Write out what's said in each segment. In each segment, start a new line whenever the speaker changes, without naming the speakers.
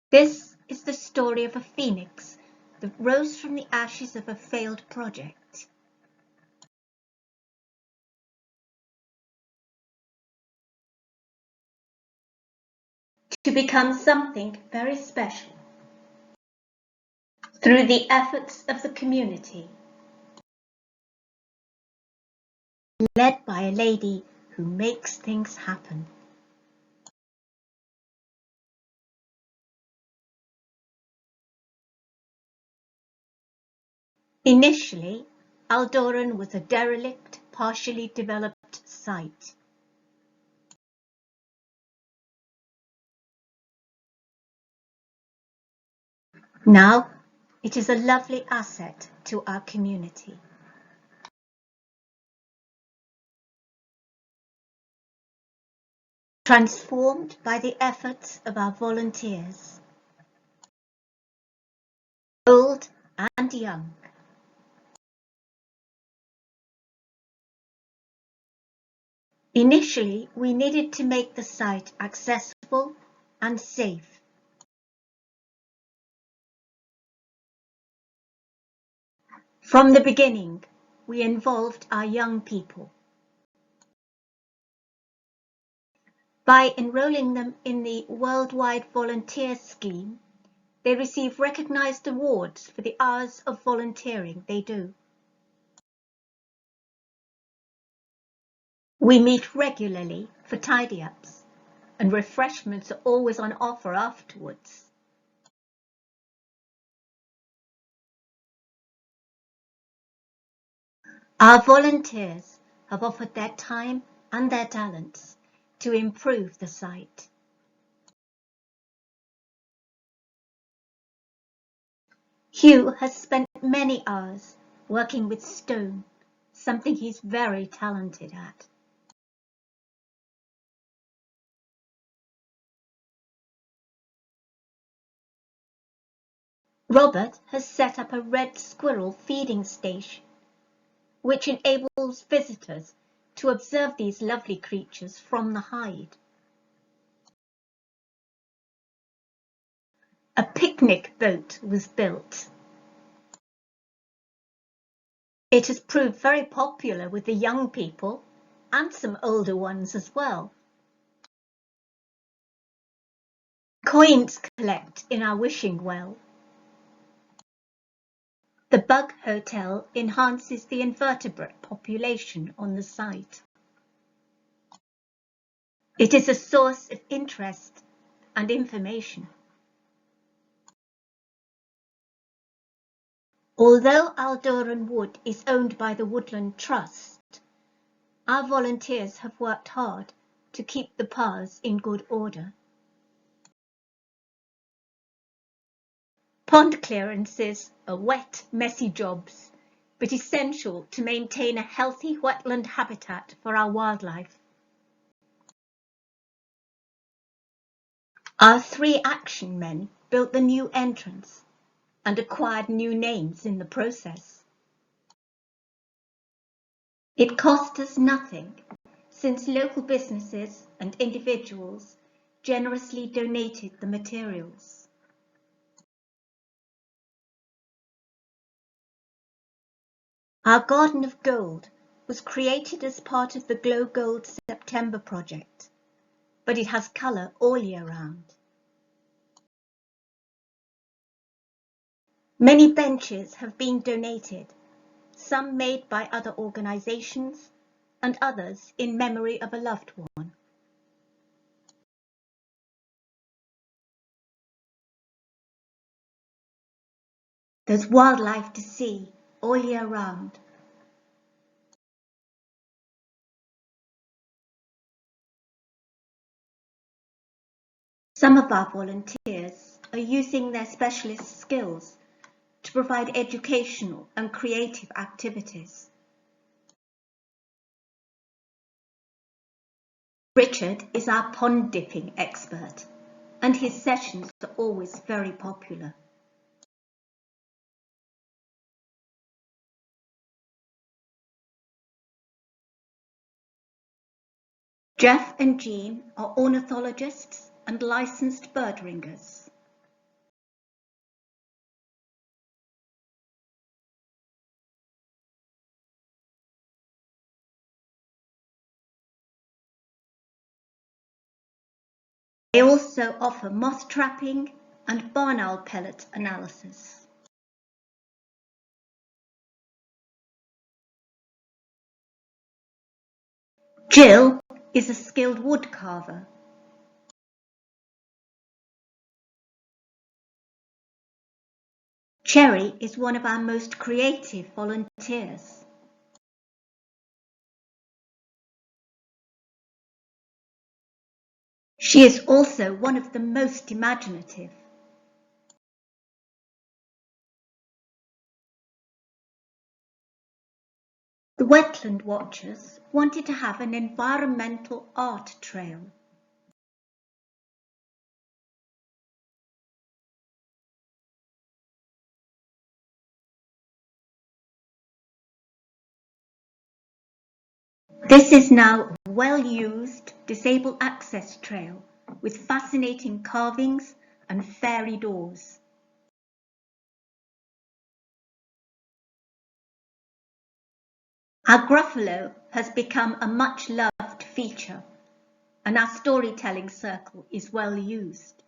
This is the story of a phoenix that rose from the ashes of a failed project. To become something very special through the efforts of the community, led by a lady who makes things happen. Initially, Aldouran was a derelict, partially developed site. Now, it is a lovely asset to our community. Transformed by the efforts of our volunteers, old and young. Initially, we needed to make the site accessible and safe. From the beginning, we involved our young people. By enrolling them in the Worldwide Volunteer Scheme, they receive recognized awards for the hours of volunteering they do. We meet regularly for tidy-ups, and refreshments are always on offer afterwards. Our volunteers have offered their time and their talents to improve the site. Hugh has spent many hours working with stone, something he's very talented at. Robert has set up a red squirrel feeding station, which enables visitors to observe these lovely creatures from the hide. A picnic boat was built. It has proved very popular with the young people and some older ones as well. Coins collect in our wishing well. The bug hotel enhances the invertebrate population on the site. It is a source of interest and information. Although Aldouran Wood is owned by the Woodland Trust, our volunteers have worked hard to keep the paths in good order. Pond clearances are wet, messy jobs, but essential to maintain a healthy wetland habitat for our wildlife. Our 3 action men built the new entrance and acquired new names in the process. It cost us nothing, since local businesses and individuals generously donated the materials. Our Garden of Gold was created as part of the Glow Gold September project, but it has colour all year round. Many benches have been donated, some made by other organisations and others in memory of a loved one. There's wildlife to see all year round. Some of our volunteers are using their specialist skills to provide educational and creative activities. Richard is our pond dipping expert, and his sessions are always very popular. Jeff and Jean are ornithologists and licensed bird ringers. They also offer moth trapping and barn owl pellet analysis. Jill is a skilled wood carver. Cherry is one of our most creative volunteers. She is also one of the most imaginative. The wetland watchers wanted to have an environmental art trail. This is now a well-used disabled access trail with fascinating carvings and fairy doors. Our Gruffalo has become a much-loved feature, and our storytelling circle is well used.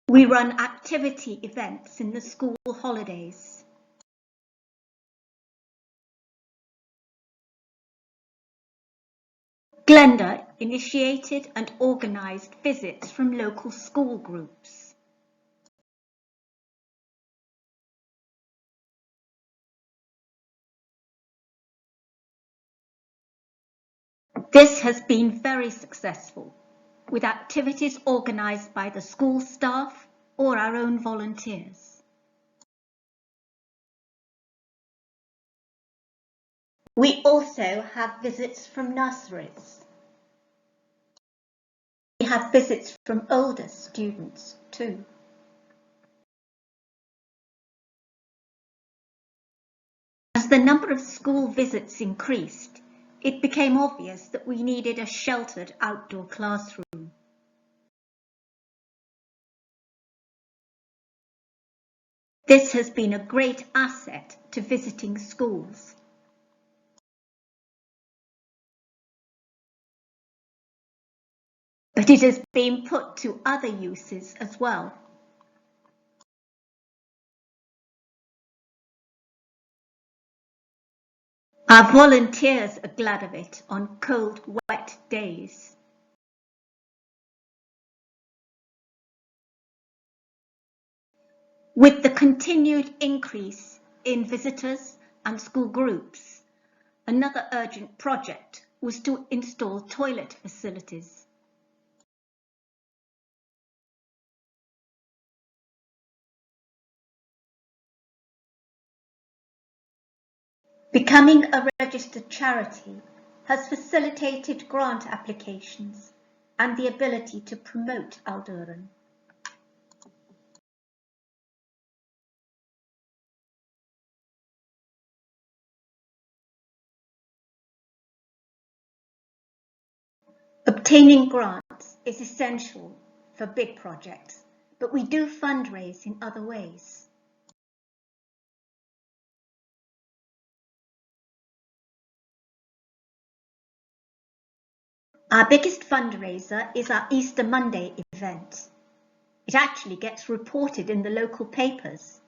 We run activity events in the school holidays. Glenda initiated and organised visits from local school groups. This has been very successful, with activities organised by the school staff or our own volunteers. We also have visits from nurseries. We have visits from older students too. As the number of school visits increased, it became obvious that we needed a sheltered outdoor classroom. This has been a great asset to visiting schools. But it has been put to other uses as well. Our volunteers are glad of it on cold, wet days. With the continued increase in visitors and school groups, another urgent project was to install toilet facilities. Becoming a registered charity has facilitated grant applications and the ability to promote Aldouran. Obtaining grants is essential for big projects, but we do fundraise in other ways. Our biggest fundraiser is our Easter Monday event. It actually gets reported in the local papers.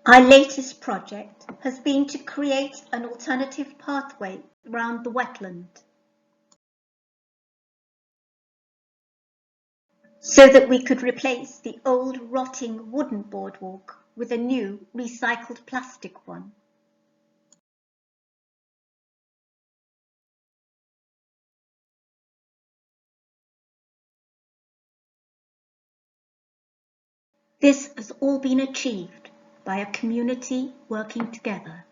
Our latest project has been to create an alternative pathway around the wetland, so that we could replace the old rotting wooden boardwalk with a new recycled plastic one. This has all been achieved by a community working together.